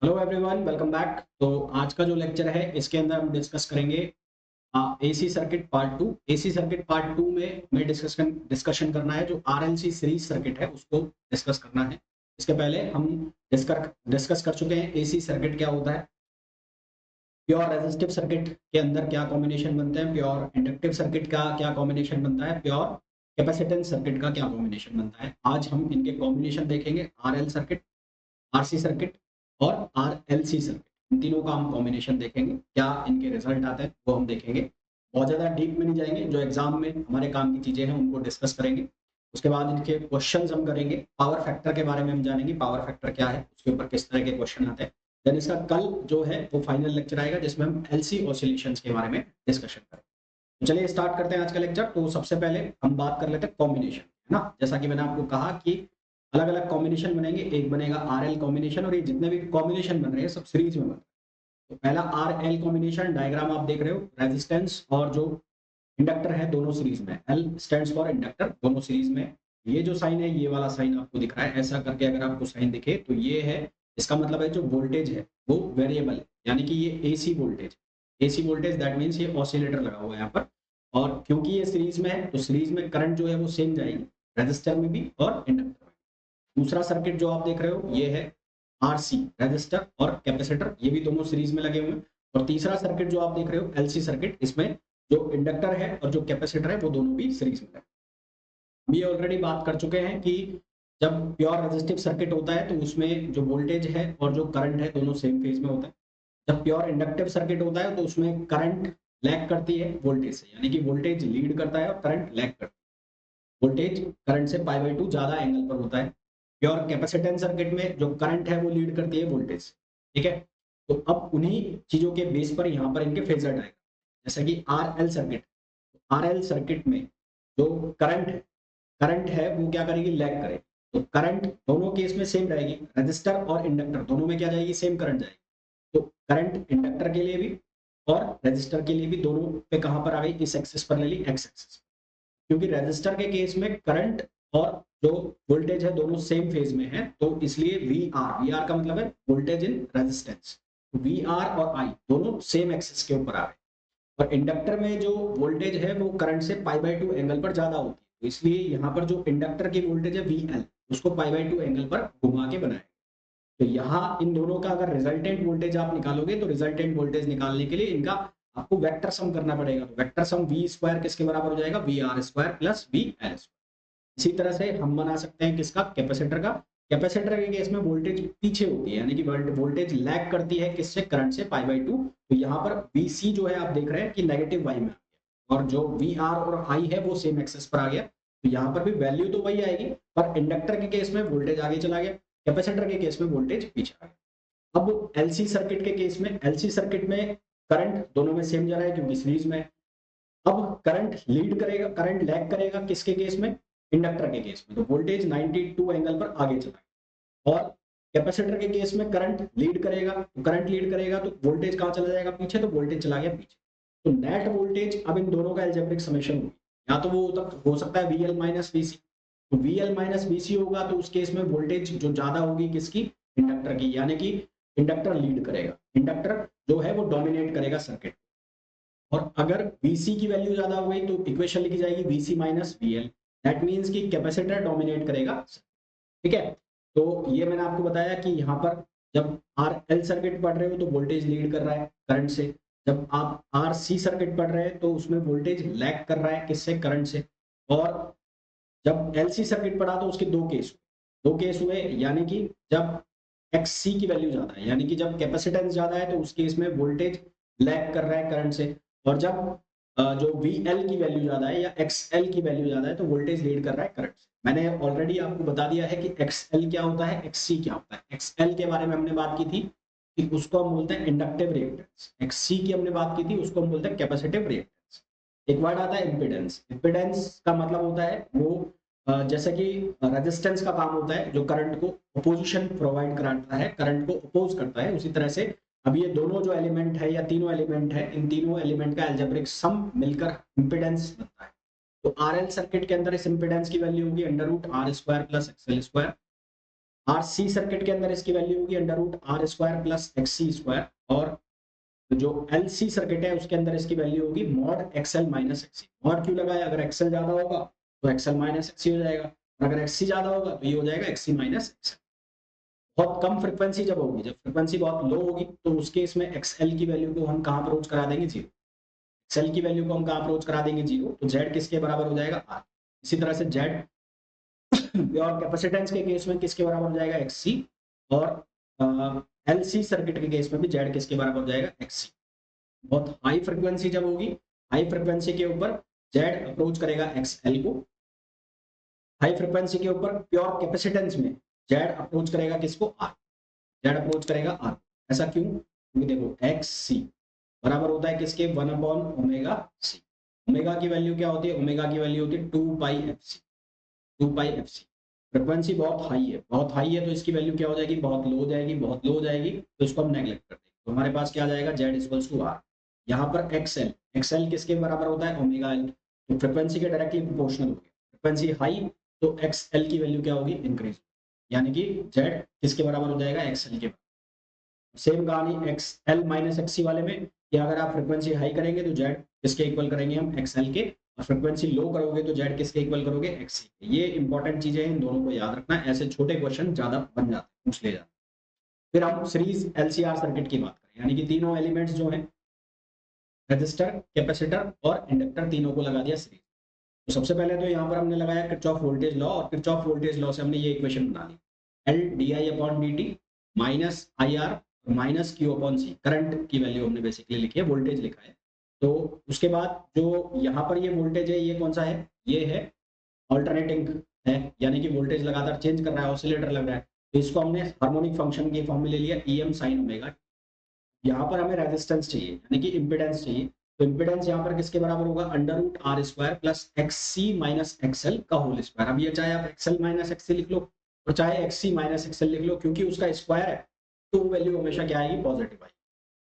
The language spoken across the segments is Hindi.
Hello everyone, welcome back. तो आज का जो लेक्चर है इसके अंदर हम डिस्कस करेंगे AC circuit part two. AC circuit part two में हमें डिस्कशन करना है जो आरएलसी सीरीज सर्किट है उसको डिस्कस करना है। इसके पहले हम डिस्कस कर चुके हैं एसी सर्किट क्या होता है, प्योर रेजिस्टिव सर्किट के अंदर क्या कॉम्बिनेशन बनते हैं, प्योर इंडक्टिव सर्किट का क्या कॉम्बिनेशन बनता है, प्योर कैपेसिटेंस सर्किट का क्या कॉम्बिनेशन बनता है। आज हम इनके कॉम्बिनेशन देखेंगे, आरएल सर्किट, आरसी सर्किट और आरएलसी सर्किट। इन तीनों का हम कॉम्बिनेशन देखेंगे, क्या इनके रिजल्ट आते हैं वो हम देखेंगे। बहुत ज्यादा डीप में नहीं जाएंगे, जो एग्जाम में हमारे काम की चीजें हैं उनको डिस्कस करेंगे। उसके बाद इनके क्वेश्चंस हम करेंगे, पावर फैक्टर के बारे में हम जानेंगे, पावर फैक्टर क्या है, उसके ऊपर किस तरह के क्वेश्चन आते हैं। देन इसका कल जो है वो फाइनल लेक्चर आएगा जिसमें हम एलसी ऑसिलेशंस के बारे में डिस्कशन करेंगे। तो चलिए स्टार्ट करते हैं आज का लेक्चर। तो सबसे पहले हम बात कर लेते हैं कॉम्बिनेशन, है ना। जैसा कि मैंने आपको कहा कि अलग अलग कॉम्बिनेशन बनेंगे, एक बनेगा आरएल कॉम्बिनेशन, और ये जितने भी कॉम्बिनेशन बन रहे हैं सब सीरीज में बन रहे हैं। तो पहला आरएल कॉम्बिनेशन डायग्राम आप देख रहे हो, रेजिस्टेंस और जो इंडक्टर है दोनों सीरीज में, एल स्टैंड्स फॉर इंडक्टर, दोनों सीरीज में। ये जो साइन है ये वाला साइन आपको दिख रहा है, ऐसा करके अगर आपको साइन दिखे तो ये है, इसका मतलब है जो वोल्टेज है वो वेरिएबल है, यानी कि ये AC voltage, AC voltage that means ये ऑसिलेटर लगा हुआ है यहाँ पर। और क्योंकि ये सीरीज में है तो सीरीज में करंट जो है वो सेम जाएगी, रजिस्टर में भी और इंडक्टर में। दूसरा सर्किट जो आप देख रहे हो ये है आरसी, रजिस्टर और कैपेसिटर, ये भी दोनों सीरीज में लगे हुए हैं। और तीसरा सर्किट जो आप देख रहे हो एलसी सर्किट, इसमें जो इंडक्टर है और जो कैपेसिटर है वो दोनों भी सीरीज में है। हम ये ऑलरेडी बात कर चुके हैं कि जब प्योर रेजिस्टिव सर्किट होता है तो उसमें जो वोल्टेज है और जो करंट है दोनों सेम फेज में होता है। जब प्योर इंडक्टिव सर्किट होता है तो उसमें करंट लैग करती है वोल्टेज से, यानी कि वोल्टेज लीड करता है और करंट लैग करता है। वोल्टेज करंट से पाई बाई टू ज्यादा एंगल पर होता है। प्योर कैपेसिटेंस सर्किट में जो करंट है वो लीड करती है वोल्टेज से, ठीक है। तो अब उन्हीं चीजों के बेस पर यहाँ पर इनके फेजर डायग्राम, जैसा कि आरएल सर्किट, आरएल सर्किट में जो करंट है, करंट है वो क्या करेगी, लैग करे। तो करंट दोनों केस में सेम रहेगी, रजिस्टर और इंडक्टर दोनों में क्या जाएगी, सेम करंट जाएगी। तो करंट इंडक्टर के लिए भी और रजिस्टर के लिए भी दोनों पे कहां पर आ गई, इस एक्सिस पर ले ली, एक्स एक्सिस। क्योंकि रजिस्टर के केस में करंट और जो वोल्टेज है दोनों सेम फेज में है, तो इसलिए वी आर, वी आर का मतलब है voltage in resistance, V R और आई दोनों सेम एक्सिस के ऊपर आ रहे हैं। और इंडक्टर में जो वोल्टेज है वो करंट से पाई बाई टू एंगल पर ज्यादा होती है, तो इसलिए यहाँ पर जो इंडक्टर की वोल्टेज है वी एल, उसको पाई बाई टू एंगल पर घुमा के बनाया। तो यहाँ इन दोनों का अगर रिजल्टेंट वोल्टेज आप निकालोगे तो रिजल्टेंट वोल्टेज निकालने के लिए इनका आपको वेक्टर सम करना पड़ेगा। तो वेक्टर सम वी स्क्वायर किसके बराबर हो जाएगा, V R square plus V L square. इसी तरह से हम बना सकते हैं किसका, कैपेसिटर का। कैपेसिटर के केस में वोल्टेज पीछे होती है, यानी कि वोल्टेज लैग करती है किससे, करंट से, पाई बाई टू। तो यहाँ पर वीसी जो है आप देख रहे हैं कि नेगेटिव वाई में आ गया, और जो वी आर और आई है वो सेम एक्सेस पर आ गया। तो यहाँ पर भी वैल्यू तो वही आएगी, पर इंडक्टर के केस में वोल्टेज आगे चला गया, कैपेसिटर के केस में वोल्टेज पीछे आ गया। अब एलसी सर्किट के केस में, एलसी सर्किट में करंट दोनों में सेम जा रहा है क्योंकि सीरीज में। अब करंट लीड करेगा, करंट लैग करेगा किसके केस में, इंडक्टर के केस में। तो वोल्टेज 92 एंगल पर आगे चला। और कैपेसिटर के केस में करंट लीड करेगा, तो करंट लीड करेगा तो वोल्टेज कहां चला जाएगा, पीछे, तो वोल्टेज चला गया पीछे। तो नेट वोल्टेज अब इन दोनों का एल्जेब्रिक समेशन होगी, या तो वो हो सकता है VL माइनस VC। तो VL माइनस VC होगा तो उस केस में वोल्टेज जो ज्यादा होगी किसकी, इंडक्टर की, यानी कि इंडक्टर लीड करेगा, इंडक्टर जो है वो डोमिनेट करेगा सर्किट। और अगर VC की वैल्यू ज्यादा हो गई तो इक्वेशन लिखी जाएगी VC minus VL, that means कि कैपेसिटर डोमिनेट करेगा, ठीक है। तो ये मैंने आपको बताया कि यहाँ पर जब आर एल सर्किट पढ़ रहे हो तो वोल्टेज लीड कर रहा है करंट से, जब आप आर सी सर्किट पढ़ रहे हैं तो उसमें वोल्टेज लैग कर रहा है किससे, करंट से। और जब एलसी सर्किट पढ़ा तो उसके दो केस हुए, यानी कि जब एक्स सी की वैल्यू ज्यादा है, यानी कि जब कैपेसिटेंस ज्यादा है तो उस केस में वोल्टेज लैग कर रहा है करंट से। और जब जो वी एल की वैल्यू ज्यादा है या एक्स एल की वैल्यू ज्यादा है तो वोल्टेज लीड कर रहा है करंट से। मैंने ऑलरेडी आपको बता दिया है कि एक्स एल क्या होता है, एक्स सी क्या होता है। एक्स एल के बारे में हमने बात की थी कि उसको हम बोलते हैं इंडक्टिव रिएक्टेंस, एक्स सी की हमने बात की थी उसको हम बोलते हैं कैपेसिटिव रिएक्टेंस। एक वर्ड आता है इम्पीडेंस, इम्पीडेंस का मतलब होता है वो जैसे कि रेजिस्टेंस का काम होता है जो करंट को अपोजिशन प्रोवाइड कराता है, करंट को अपोज करता है, उसी तरह से अब ये दोनों जो एलिमेंट है या तीनों एलिमेंट है, इन तीनों एलिमेंट का एल्जेब्रिक सम मिलकर इम्पीडेंस बनता है। तो आरएल सर्किट के अंदर इस इम्पीडेंस की वैल्यू होगी under root R square plus XL square. RC circuit के अंदर इसकी वैल्यू होगी under root R square plus XC square, और जो LC सर्किट है उसके अंदर इसकी वैल्यू होगी mod XL minus XC. Mod क्यों लगाया, अगर XL ज्यादा होगा तो XL माइनस एक्सी हो जाएगा, और अगर XC ज्यादा होगा तो ये हो जाएगा XC माइनस XL। बहुत कम फ्रिक्वेंसी जब होगी, जब फ्रिक्वेंसी बहुत लो होगी, तो उसके इसमें XL की वैल्यू को हम कहाँ अप्रोच करा देंगे, जीरो। XL की वैल्यू को हम कहाँ अप्रोच करा देंगे, जीरो, तो Z किसके बराबर हो जाएगा, R। इसी तरह से Z प्योर कैपेसिटेंस के केस में किसके बराबर हो जाएगा, XC, और LC सर्किट के केस में भी Z किसके बराबर हो जाएगा, XC। बहुत हाई फ्रिक्वेंसी जब होगी, हाई फ्रिक्वेंसी के ऊपर Z अप्रोच करेगा XL को, हाई फ्रिक्वेंसी के ऊपर प्योर कैपेसिटेंस में Z अप्रोच करेगा किसको, R। Z अप्रोच करेगा R। ऐसा क्यों, क्योंकि देखो XC बराबर होता है किसके, 1/ओमेगा C। ओमेगा की वैल्यू क्या होती है, ओमेगा की वैल्यू होती है 2πfc। 2πfc फ्रिक्वेंसी बहुत हाई है, बहुत हाई है, तो इसकी वैल्यू क्या हो जाएगी, बहुत लो हो जाएगी, बहुत लो हो जाएगी, तो इसको हम नेगलेक्ट कर देंगे। तो हमारे पास क्या आ जाएगा, Z इक्वल्स टू R। यहाँ पर XL किसके बराबर होता है, ओमेगा L, तो फ्रिक्वेंसी के डायरेक्टली प्रोपोर्शनल हो गया। फ्रिक्वेंसी हाई तो XL की वैल्यू क्या होगी, इंक्रीज, यानी कि Z किसके बराबर हो जाएगा, XL के। सेम कहानी XL माइनस XC वाले में, कि अगर आप फ्रिक्वेंसी हाई करेंगे तो Z किसके इक्वल करेंगे हम, XL के, और फ्रिक्वेंसी लो करोगे तो Z किसके इक्वल करोगे, XC के। ये इंपॉर्टेंट चीजें हैं, इन दोनों को याद रखना, ऐसे छोटे क्वेश्चन ज्यादा बन जाते हैं, पूछ ले जाते हैं। फिर हम सीरीज LCR सर्किट की बात करें, यानी कि तीनों एलिमेंट्स जो हैं, रजिस्टर, कैपेसिटर और इंडक्टर, तीनों को लगा दिया सीरीज। तो सबसे पहले तो यहाँ पर हमने लगाया किरचॉफ वोल्टेज लॉ, और किरचॉफ वोल्टेज लॉ से हमने ये इक्वेशन बना ली, LdI/dt minus IR minus Q/C। Current की वैल्यू हमने बेसिकली लिखी है, वोल्टेज लिखा है। तो उसके बाद जो यहाँ पर ये वोल्टेज है, ये कौन सा है, ये है ऑल्टरनेटिंग है, यानी कि वोल्टेज लगातार चेंज कर रहा है, ऑसिलेटर लग रहा है, तो इसको हमने हार्मोनिक फंक्शन की फॉर्म में ले लिया, EM sin ओमेगा। यहाँ पर हमें रेजिस्टेंस चाहिए, यानी कि इम्पिडेंस चाहिए, तो इम्पिडेंस यहाँ पर किसके बराबर होगा, under root R square plus XC minus XL का होल स्क्वायर। अब ये चाहे आप XL माइनस XC लिख लो और चाहे XC माइनस XL लिख लो, क्योंकि उसका स्क्वायर है तो वैल्यू हमेशा क्या आएगी, पॉजिटिव आएगी।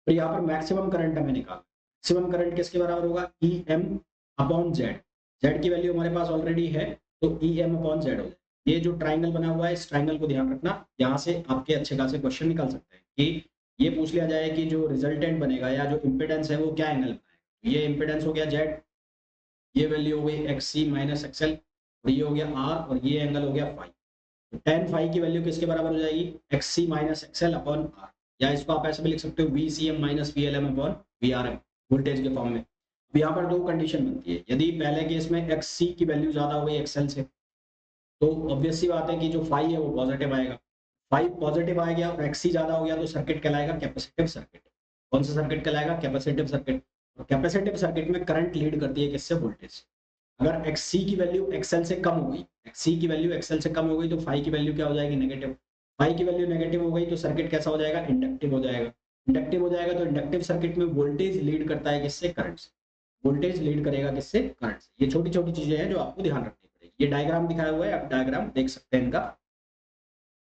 तो यहाँ पर मैक्सिमम करंट हमें निकालना, मैक्सिमम करंट किसके बराबर होगा, EM अपॉन Z। Z की वैल्यू हमारे पास ऑलरेडी है, तो EM अपॉन Z हो जाए। ये जो ट्राइंगल बना हुआ है, इस ट्राइंगल को ध्यान रखना, यहाँ से आपके अच्छे खासे क्वेश्चन निकल सकते हैं, कि ये पूछ लिया जाए कि जो रिजल्टेंट बनेगा या जो इम्पिडेंस है वो क्या एंगल बनाएगा। ये इम्पिडेंस हो गया Z, ये वैल्यू हो गई XC माइनस XL, और ये हो गया R, और ये एंगल हो गया फाई। तो tan फाई की वैल्यू किसके बराबर हो जाएगी, XC minus XL upon R, या इसको आप ऐसे भी लिख सकते हो VCM minus VLM upon VRM, voltage के फॉर्म में। अब यहाँ पर दो कंडीशन बनती है, यदि पहले केस में XC की वैल्यू ज्यादा हो गई XL से, तो ऑब्वियस सी बात है कि जो फाई है वो पॉजिटिव आएगा। फाई पॉजिटिव आ गया और XC ज्यादा हो गया तो सर्किट कहलाएगा कैपेसिटिव सर्किट। कौन सा सर्किट कहलाएगा, कैपेसिटिव सर्किट। और कैपेसिटिव सर्किट में करंट लीड करती है किससे, वोल्टेज से। अगर XC की वैल्यू XL से कम हो गई, XC की वैल्यू XL से कम हो गई, तो फाई की वैल्यू क्या हो जाएगी, नेगेटिव। फाई की वैल्यू नेगेटिव हो गई तो सर्किट कैसा हो जाएगा, इंडक्टिव हो जाएगा। इंडक्टिव हो जाएगा तो इंडक्टिव सर्किट में वोल्टेज लीड करता है किससे, करंट से। वोल्टेज लीड करेगा किससे, करंट से। ये छोटी छोटी चीजें हैं जो आपको ध्यान रखनी पड़ेगी। ये डायग्राम दिखाया हुआ है, आप डायग्राम देख सकते हैं इनका।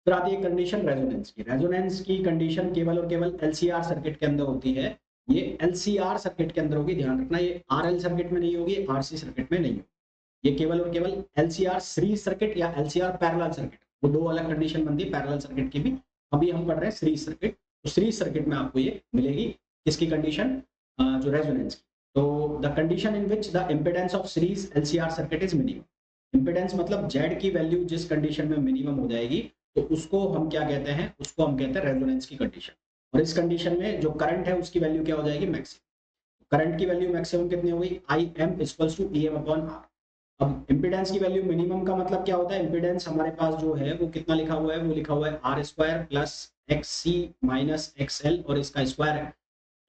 फिर आती है कंडीशन रेजोनेंस की। रेजोनेंस की कंडीशन केवल और केवल LCR सर्किट के अंदर होती है। ये LCR सर्किट के अंदर होगी, ध्यान रखना, ये RL सर्किट में नहीं होगी, RC सर्किट में नहीं होगी। ये केवल और केवल LCR सीरीज सर्किट या LCR पैरेलल सर्किट, वो दो अलग कंडीशन बनती है पैरेलल सर्किट की भी। अभी हम पढ़ रहे हैं सीरीज सर्किट, तो सीरीज सर्किट में आपको ये मिलेगी किसकी कंडीशन, जो रेजोनेंस की। तो the condition in which the impedance of series LCR circuit is minimum. Impedance मतलब Z की वैल्यू जिस कंडीशन में मिनिमम हो जाएगी, तो उसको हम क्या कहते हैं, उसको हम कहते हैं रेजोनेंस की कंडीशन। और इस कंडीशन में जो करंट है उसकी वैल्यू क्या हो जाएगी, मैक्सिमम। करंट की वैल्यू मैक्सिमम कितनी हो गई, IM equals to EM upon R। अब इम्पीडेंस की वैल्यू मिनिमम का मतलब क्या होता है, इम्पीडेंस हमारे पास जो है वो कितना लिखा हुआ है, वो लिखा हुआ है R square plus XC minus XL और इसका स्क्वायर है।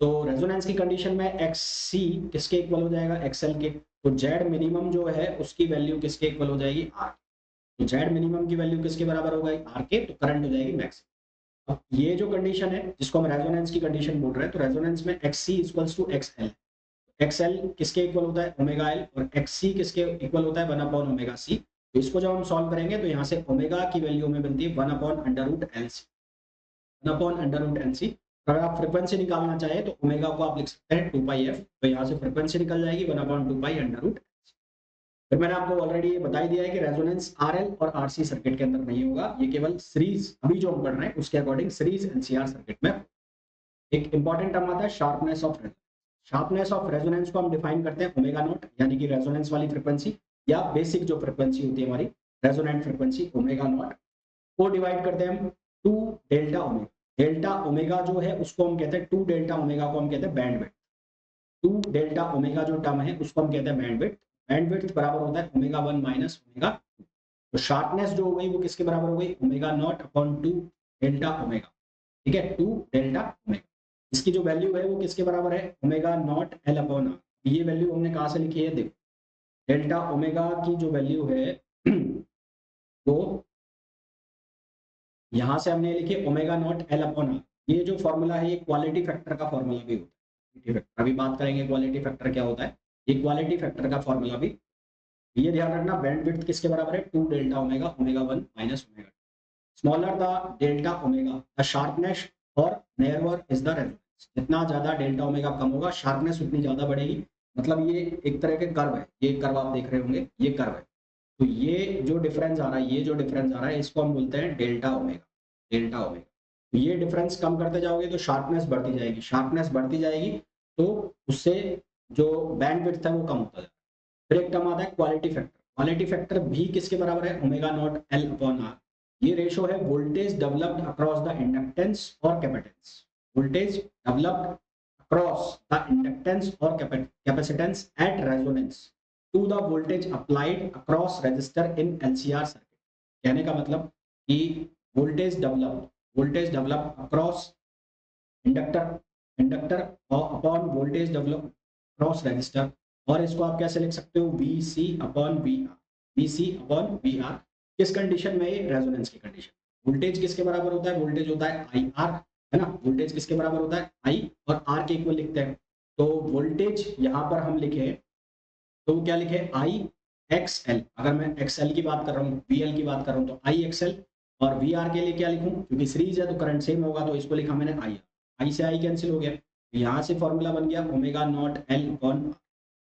तो रेजोनेंस की कंडीशन में XC किसके इक्वल हो जाएगा, XL के। तो Z मिनिमम जो है उसकी वैल्यू किसके इक्वल हो जाएगी, R। तो Z मिनिमम की वैल्यू किसके बराबर होगा, R के, तो करंट हो जाएगी मैक्सिमम। अब ये जो कंडीशन है जिसको हम रेजोनेंस की कंडीशन बोल रहे हैं, तो रेजोनेंस में XC equals to XL। XL किसके इक्वल होता है, ओमेगा L, और XC किसके इक्वल होता है, 1 अपॉन ओमेगा C। तो इसको जब हम सॉल्व करेंगे तो यहाँ से ओमेगा की वैल्यू में बनती है 1 upon under root LC, 1 upon under root LC। अगर आप फ्रीक्वेंसी निकालना चाहे तो ओमेगा को आप लिख सकते हैं 2πf, तो यहाँ से फ्रीक्वेंसी निकल जाएगी 1 अपॉन 2π अंडर रूट। फिर मैंने आपको ऑलरेडी ये बता ही दिया है कि रेजोनेंस आरएल और आरसी सर्किट के अंदर नहीं होगा, ये केवल सीरीज अभी जो हम पढ़ रहे हैं उसके अकॉर्डिंग सीरीज एनसीआर सर्किट में। एक इंपॉर्टेंट टर्म आता है sharpness of resonance. Sharpness of resonance को हम डिफाइन करते हैं ओमेगा नॉट, यानी कि रेजोनेंस वाली फ्रीक्वेंसी या बेसिक जो फ्रीक्वेंसी होती है हमारी रेजोनेंट फ्रीक्वेंसी ओमेगा नॉट, को डिवाइड करते हैं हम two delta omega. Delta omega जो है उसको हम कहते हैं, टू डेल्टा ओमेगा को हम कहते हैं बैंडविड्थ। टू डेल्टा ओमेगा जो टर्म है उसको हम कहते हैं बैंडविड्थ। बैंडविड्थ बराबर होता है ओमेगा 1 माइनस ओमेगा 2। तो शार्पनेस जो हो गई वो किसके बराबर हो गई, omega naught upon two delta omega. ठीक है, टू डेल्टा ओमेगा। इसकी जो वैल्यू है वो किसके बराबर है, omega not L upon R. ये वैल्यू हमने कहां से लिखी है, देखो डेल्टा ओमेगा की जो वैल्यू है वो यहां से हमने लिखी omega not L upon R. ये जो फॉर्मूला है ये क्वालिटी फैक्टर का फॉर्मूला भी होता है। अभी बात करेंगे क्वालिटी फैक्टर क्या होता है, ये क्वालिटी फैक्टर का फॉर्मूला भी। ये ध्यान रखना, बैंडविड्थ किसके बराबर है, two delta omega, omega 1 minus omega. Smaller the delta omega the sharpness और नैरोअर इज द रेजोनेंस। जितना ज्यादा डेल्टा ओमेगा कम होगा शार्पनेस उतनी ज्यादा बढ़ेगी। मतलब ये एक तरह के कर्व है, ये कर्व आप देख रहे होंगे, ये कर्व है। तो ये जो डिफरेंस आ रहा है, ये जो डिफरेंस आ रहा है इसको हम बोलते हैं डेल्टा ओमेगा, डेल्टा ओमेगा। तो ये डिफरेंस कम करते जाओगे तो शार्पनेस बढ़ती जाएगी, शार्पनेस बढ़ती जाएगी तो उससे जो बैंडविड्थ है वो कम होता जाएगा। फिर एक टर्म आता है क्वालिटी फैक्टर। क्वालिटी फैक्टर भी किसके बराबर है, omega not L upon R. ये रेशो है voltage developed across the inductance और capacitance. Voltage developed across the inductance और capacitance at resonance to the voltage applied across resistor in LCR circuit. कहने का मतलब कि voltage develop across inductor inductor upon voltage develop across resistor. और इसको आप कैसे लिख सकते हो, V C upon V R, V C upon V R. किस कंडीशन में, रेजोनेंस की कंडीशन। वोल्टेज किसके बराबर होता है, वोल्टेज होता है आई आर, है ना। वोल्टेज किसके बराबर होता है, आई, और आर के इक्वल लिखते हैं। तो वोल्टेज यहां पर हम लिखे तो क्या लिखे, आई एक्स एल। अगर मैं एक्स एल की बात कर रहा हूँ, वी एल की बात कर रहा हूँ तो आई एक्स एल। और वी आर के लिए क्या लिखूं, क्योंकि सीरीज है तो करंट सेम होगा तो इसको लिखा मैंने आई। आई से आई कैंसिल हो गया, यहाँ से फॉर्मूला बन गया ओमेगा नॉट एल अपॉन।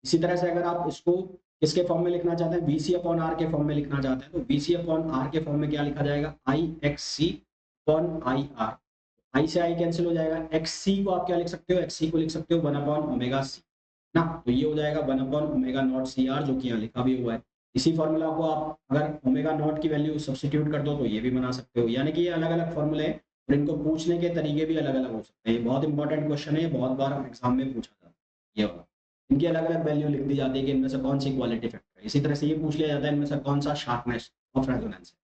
इसी तरह से अगर आप इसको किसके फॉर्म में लिखना चाहते हैं, वीसी अपॉन आर के फॉर्म में लिखना चाहते हैं तो वीसी अपॉन आर के फॉर्म में क्या लिखा जाएगा, I X C upon I R. I से आई कैंसिल हो जाएगा, एक्स सी को आप क्या लिख सकते हो, एक्स सी को लिख सकते हो वन अपॉन ओमेगा सी ना। तो ये हो जाएगा one upon omega naught C R, जो कि यहाँ लिखा भी हुआ है। इसी फॉर्मूला को आप अगर ओमेगा नॉट की वैल्यू सब्स्टिट्यूट कर दो तो ये भी बना सकते हो। यानी कि ये अलग अलग फॉर्मूले हैं और इनको पूछने के तरीके भी अलग अलग हो सकते हैं। ये बहुत इंपॉर्टेंट क्वेश्चन है, बहुत बार एग्जाम में पूछा जाता है ये वाला। इनकी अलग अलग वैल्यू लिख दी जाती है कि इनमें से कौन सी क्वालिटी फैक्टर है। इसी तरह से ये पूछ लिया जाता है इनमें से कौन सा शार्पनेस ऑफ रेजोनेंस है।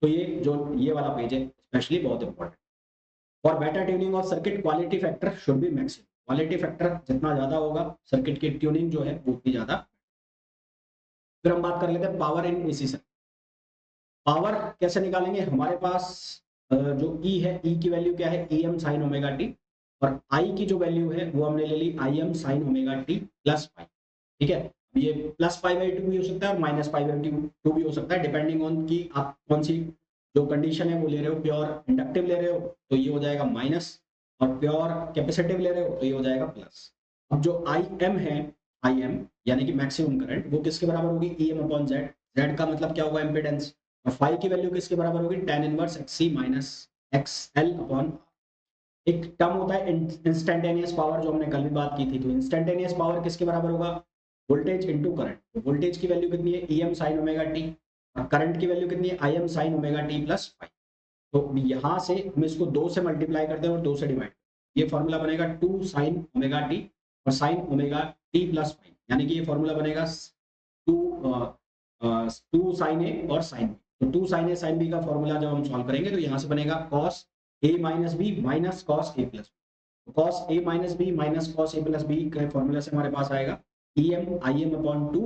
तो ये जो ये वाला पेज है स्पेशली बहुत important. For better tuning of circuit quality factor should be maximum. Quality factor जितना ज्यादा होगा सर्किट की ट्यूनिंग जो है वो उतनी ज्यादा। फिर हम बात कर लेते हैं power in AC circuit. Power कैसे निकालेंगे, हमारे पास जो ई है, ई की वैल्यू क्या है, E M sine omega T. और आई की जो वैल्यू है वो हमने ले ली I M sine omega T plus pi. ठीक है, ये प्लस पाई बाई टू भी हो सकता है और माइनस पाई बाई टू भी हो सकता है, डिपेंडिंग ऑन कि आप कौन सी जो कंडीशन है वो ले रहे हो। प्योर इंडक्टिव ले रहे हो तो ये हो जाएगा माइनस, और प्योर कैपेसिटिव ले रहे हो तो ये हो जाएगा प्लस। अब जो आई एम है, आई एम यानी कि मैक्सिमम करंट, वो किसके बराबर होगी, E M upon Z. Z का मतलब क्या होगा, इम्पिडेंस। और फाई की वैल्यू किसके बराबर होगी, tan inverse x C minus x L upon. एक टर्म होता है इंस्टेंटेनियस पावर, जो हमने कल भी बात की थी। तो इंस्टेंटेनियस पावर किसके बराबर होगा, वोल्टेज इनटू करंट। तो वोल्टेज की वैल्यू कितनी है, E M sine omega T, और करंट की वैल्यू कितनी है, I M sine omega T plus five. तो यहाँ से हम इसको 2 से मल्टीप्लाई करते हैं और 2 से डिवाइड। ये फॉर्मूला बनेगा 2 साइन ओमेगा टी और sign omega T plus five, यानी कि ये फॉर्मूला बनेगा 2 साइन ए और साइन बी। तो 2 साइन ए साइन बी का फॉर्मूला जब हम सॉल्व करेंगे तो यहाँ से बनेगा cos A minus B minus cos A plus. Cos A minus B minus cos A plus B के फॉर्मूला से हमारे पास आएगा E M I M upon two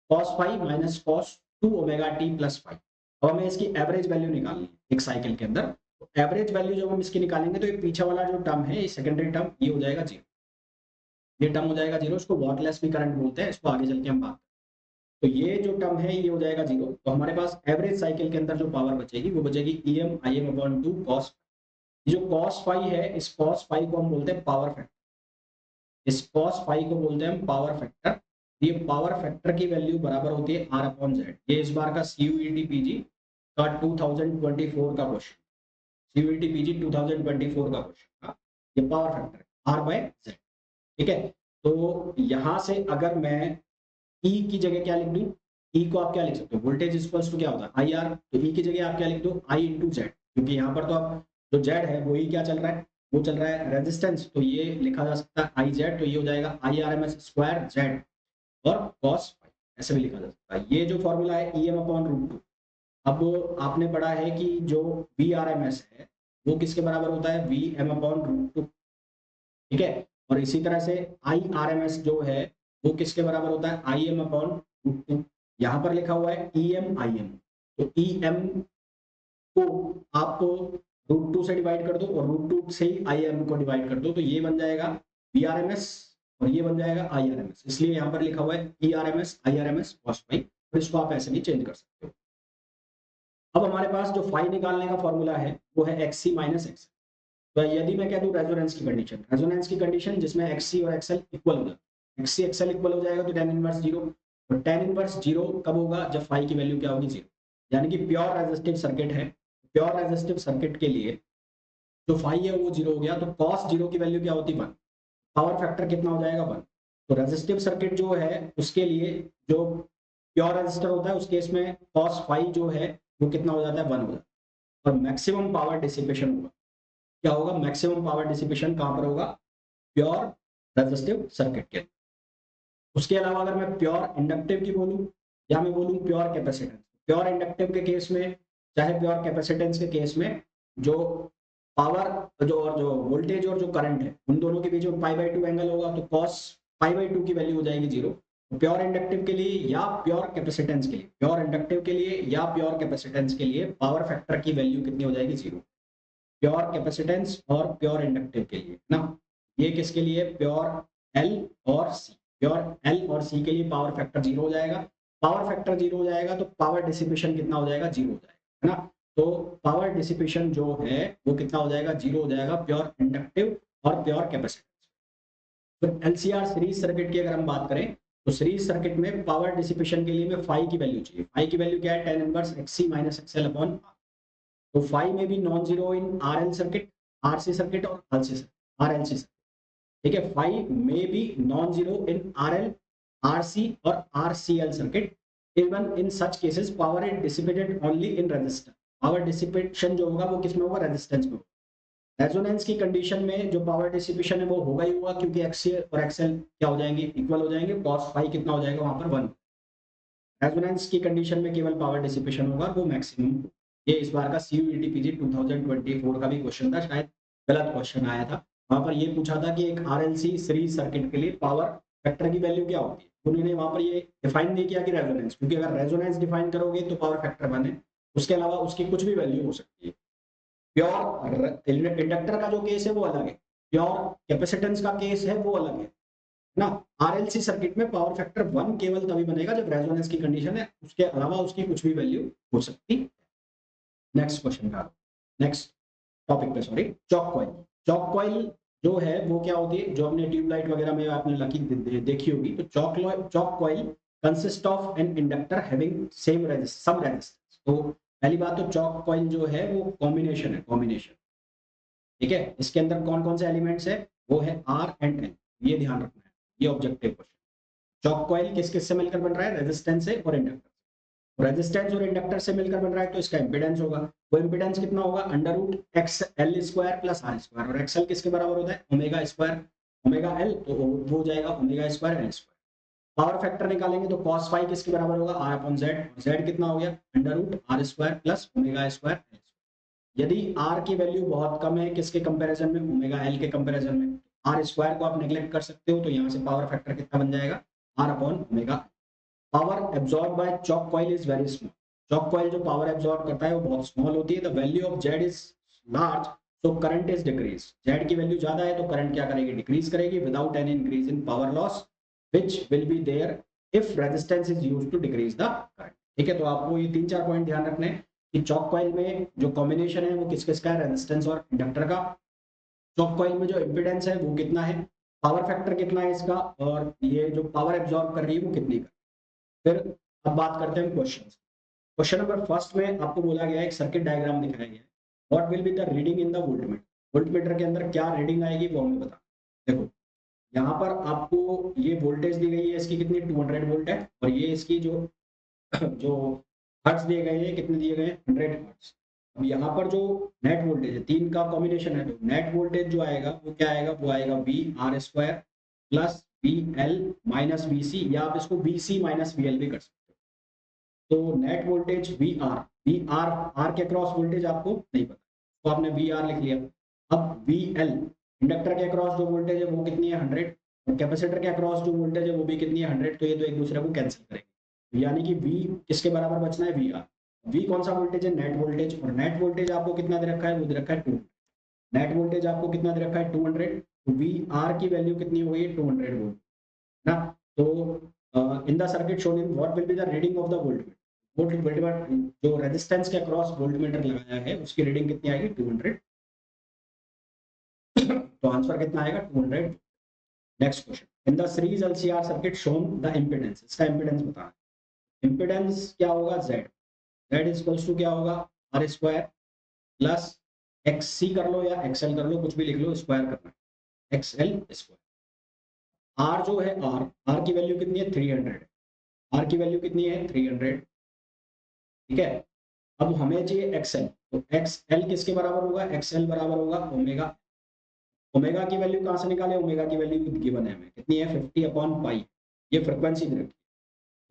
cos five minus cos two omega T plus five. अब हमें इसकी एवरेज वैल्यू निकालनी है एक साइकिल के अंदर। तो एवरेज वैल्यू जब हम इसकी निकालेंगे तो ये पीछे वाला जो टर्म है, ये सेकेंडरी टर्म, ये हो जाएगा जीरो। ये टर्म हो जाएगा जीरो, इसको वॉटलेस भी करंट बोलते हैं, इसको आगे चल के हम बात। तो ये जो टर्म है ये हो जाएगा जीरो। तो हमारे पास एवरेज साइकिल के अंदर जो पावर बचेगी वो बचेगी E M I M upon two cos. जो कॉस फाई है, इस कॉस फाई को हम बोलते हैं पावर फैक्टर। इस कॉस फाई को बोलते हैं हम पावर फैक्टर। ये पावर फैक्टर की वैल्यू बराबर होती है R अपॉन जेड। ये इस बार का CUET PG का 2024 का क्वेश्चन, CUET PG 2024 का क्वेश्चन था। ये power factor R by Z, ठीक है। तो यहां से अगर मैं E की जगह क्या लिख दूं, E को आप क्या लिख सकते हो, वोल्टेज इक्वल्स टू क्या होता है IR, तो E की जगह आप क्या लिख दो I इंटू जेड, क्योंकि यहाँ पर तो आप जो जेड है वही क्या चल रहा है, वो चल रहा है रेजिस्टेंस, तो ये लिखा जा सकता है आई जेड, तो ये हो जाएगा IRMS स्क्वायर जेड और कॉस, ऐसे भी लिखा जा सकता है। ये जो फॉर्मूला है EM अपॉन रूट टू। अब आपने पढ़ा है कि जो VRMS है वो किसके बराबर होता है, VM अपॉन रूट टू, ठीक है। और इसी तरह से IRMS जो है वो किसके बराबर होता है, IM अपॉन रूट टू। यहाँ पर लिखा हुआ है EM IM, तो EM को आप रूट टू से डिवाइड कर दो और रूट टू से ही IM को डिवाइड कर दो, तो ये बन जाएगा VRMS और ये बन जाएगा IRMS, इसलिए यहाँ पर लिखा हुआ है ERMS IRMS cos phi, और इसको आप ऐसे भी चेंज कर सकते हो। अब हमारे पास जो फाई निकालने का फॉर्मूला है वो है XC माइनस XL। तो यदि मैं कह दूं रेजोनेंस की कंडीशन, रेजोनेंस की कंडीशन जिसमें XC और XL इक्वल हो जाए, XC XL इक्वल हो जाएगा तो tan इनवर्स 0, और tan इनवर्स 0 कब होगा, जब फाई की वैल्यू क्या होगी 0, यानी कि प्योर रेजिस्टिव सर्किट है। प्योर रेजिस्टिव सर्किट के लिए जो फाई है वो 0 हो गया, तो cos 0 की वैल्यू क्या होती है 1, पावर फैक्टर कितना हो जाएगा 1। तो रेजिस्टिव सर्किट जो है उसके लिए जो प्योर रेजिस्टर होता है उस केस में cos फाई जो है वो कितना हो जाता है 1 हो जाता है। और मैक्सिमम पावर डिसिपेशन होगा, क्या होगा, मैक्सिमम पावर डिसिपेशन कहां पर होगा, प्योर रेजिस्टिव सर्किट के। उसके अलावा अगर मैं प्योर इंडक्टिव की बोलूं या मैं बोलूं प्योर कैपेसिटेंस, प्योर इंडक्टिव के केस में चाहे प्योर कैपेसिटेंस के केस में जो पावर जो वोल्टेज और जो करंट है उन दोनों के बीच में π/2 एंगल होगा, तो cos π/2 की वैल्यू हो जाएगी 0। प्योर इंडक्टिव के लिए या प्योर कैपेसिटेंस के लिए, प्योर इंडक्टिव के लिए या प्योर कैपेसिटेंस के लिए पावर फैक्टर की वैल्यू कितनी हो जाएगी 0, प्योर कैपेसिटेंस और प्योर इंडक्टिव के लिए ना। ये किसके लिए, प्योर एल और सी, प्योर एल और सी के लिए पावर फैक्टर 0 हो जाएगा। पावर फैक्टर 0 हो जाएगा तो पावर डिसिपेशन कितना हो जाएगा, 0 हो जाएगा, है ना। तो पावर डिसिपेशन जो है वो कितना हो जाएगा, 0 हो जाएगा प्योर इंडक्टिव और प्योर कैपेसिटेंस। तो एलसीआर सीरीज सर्किट की अगर हम बात करें तो सीरीज सर्किट में पावर डिसिपेशन के लिए में फाई की वैल्यू चाहिए। फाई की वैल्यू क्या है, tan inverse XC minus XL upon R। तो फाई में भी non zero in RL circuit, RC circuit और एलसी सर्किट, आरएलसी सर्किट, ठीक है। फाई में भी non zero in RL, RC और RCL circuit. Even in such cases power is dissipated only in resistor. Power dissipation जो होगा वो किसमें होगा, रेजिस्टेंस में होगा। रेजोनेंस की कंडीशन में जो पावर डिसिपेशन है वो होगा ही होगा, क्योंकि एक्सी और एक्सएल क्या हो जाएंगे, इक्वल हो जाएंगे। cos फाई कितना हो जाएगा वहां पर 1। रेजोनेंस की कंडीशन में केवल पावर डिसिपेशन होगा, वो मैक्सिमम। ये इस बार का CUET PG 2024 का भी क्वेश्चन था, शायद गलत क्वेश्चन आया था। वहां पर ये पूछा था कि एक RLC सीरीज सर्किट के लिए पावर फैक्टर की वैल्यू क्या होती है। उन्होंने वहां पर ये डिफाइन नहीं किया कि रेजोनेंस, क्योंकि अगर रेजोनेंस डिफाइन करोगे तो पावर फैक्टर बने, उसके अलावा उसकी कुछ भी वैल्यू हो सकती है। प्योर इंडक्टर का जो केस है वो अलग है, प्योर कैपेसिटेंस का केस है वो अलग है ना। आरएलसी सर्किट में पावर फैक्टर 1 केवल तभी बनेगा जब रेजोनेंस की कंडीशन है, उसके अलावा उसकी कुछ भी वैल्यू हो सकती है। नेक्स्ट क्वेश्चन का, नेक्स्ट टॉपिक पे, sorry, chalk coil. Chalk coil जो है वो क्या होती है, जो हमने ट्यूबलाइट वगैरह में आपने देखी होगी, तो choke coil consist of an inductor having some resistance. तो पहली बात तो चॉक कॉइल जो है वो कॉम्बिनेशन है, कॉम्बिनेशन, ठीक है। इसके अंदर कौन कौन से एलिमेंट्स है, वो है R एंड N, ये ध्यान रखना है, ये ऑब्जेक्टिव क्वेश्चन। चॉक कॉइल किस किस से मिलकर बन रहा है, रेजिस्टेंस से और इंडक्टर। रेजिस्टेंस और इंडक्टर से मिलकर बन रहा है तो इसका इंपीडेंस होगा, वो इंपीडेंस कितना होगा, under root X L square plus R square, और एक्सएल किसके बराबर होता है, ओमेगा स्क्वायर ओमेगा एल, तो वो हो जाएगा omega square L square. Power factor निकालेंगे तो cos फाई किसके बराबर होगा, R अपॉन जेड, जेड कितना हो गया, under root R square plus omega square L. यदि R की वैल्यू बहुत कम है किसके कंपैरिजन में, ओमेगा एल के कंपैरिजन में, आर स्क्वायर को आप नेग्लेक्ट कर सकते हो, तो यहाँ से पावर फैक्टर कितना बन जाएगा, R upon omega. Power absorb by choke coil is very small. Choke coil जो पावर एब्जॉर्ब करता है वो बहुत स्मॉल होती है। The value of Z is large so current is decrease. Z की वैल्यू ज्यादा है तो करंट क्या करेगी, डिक्रीज करेगी, without any increase in power loss which will be there if resistance is used to decrease the current, ठीक है। तो आपको ये 3-4 पॉइंट ध्यान रखने हैं कि चॉक कॉइल में जो कॉम्बिनेशन है वो किस किस का है, रेजिस्टेंस और इंडक्टर का। चॉक कॉइल में जो इंपीडेंस है वो कितना है, पावर फैक्टर कितना है इसका, और ये जो पावर एब्जॉर्ब कर रही है वो कितनी का। फिर अब बात करते हैं क्वेश्चन। क्वेश्चन नंबर फर्स्ट में आपको बोला गया है, एक सर्किट डायग्राम दिखाया गया है, what will be the reading in the voltmeter. Voltmeter के अंदर क्या रीडिंग आएगी वो हमें बता। देखो यहाँ पर आपको ये वोल्टेज दी गई है, इसकी कितनी 200 वोल्ट है, और ये इसकी जो जो हर्ट्ज दिए गए हैं, कितने दिए गए हैं 100 हर्ट्ज। अब यहाँ पर जो नेट वोल्टेज है, तीन का कॉम्बिनेशन है, तो नेट वोल्टेज जो आएगा वो क्या आएगा, वो आएगा V R square plus V L minus V C, या आप इसको V C minus V L भी कर सकते हो। तो net voltage V R, R के अक्रॉस वोल्टेज आपको नहीं पता, तो आपने वी आर लिख लिया। अब वी एल, इंडक्टर के अक्रॉस जो वोल्टेज है वो कितनी है 100, और कैपेसिटर के अक्रॉस जो वोल्टेज है वो भी कितनी है 100, तो ये तो एक दूसरे को कैंसिल करेंगे, यानी कि V किसके बराबर बचना है, वी आर। वी कौन सा वोल्टेज है, नेट वोल्टेज, और नेट वोल्टेज आपको कितना दे रखा है, वो दे रखा है 200। नेट वोल्टेज आपको कितना दे रखा है 200, तो वी आर की वैल्यू कितनी हो गई 200 वोल्ट ना। तो इन the circuit shown in what will be the reading of the voltmeter, जो रेजिस्टेंस के अक्रॉस वोल्टमीटर लगाया है उसकी रीडिंग कितनी आएगी 200। तो आंसर कितना आएगा 200। Next question, in the series LCR circuit shown the impedance, इसका इंपेडेंस बताना। इंपेडेंस क्या होगा, जेड, जेड इक्वल्स टू क्या होगा आर स्क्वायर प्लस एक्स सी कर लो या एक्सएल कर लो, कुछ भी लिख लो, स्क्वायर करना है एक्सएल स्क्वायर। आर जो है, आर की वैल्यू कितनी है 300, आर की वैल्यू कितनी है 300, ठीक है। अब हमें चाहिए एक्सएल, तो एक्सएल किसके बराबर होगा, एक्सएल बराबर होगा ओमेगा। ओमेगा की वैल्यू कहाँ से निकाले, ओमेगा की वैल्यू गिवन है हमें, कितनी है 50/पाई, ये फ्रिक्वेंसी दी रखी है।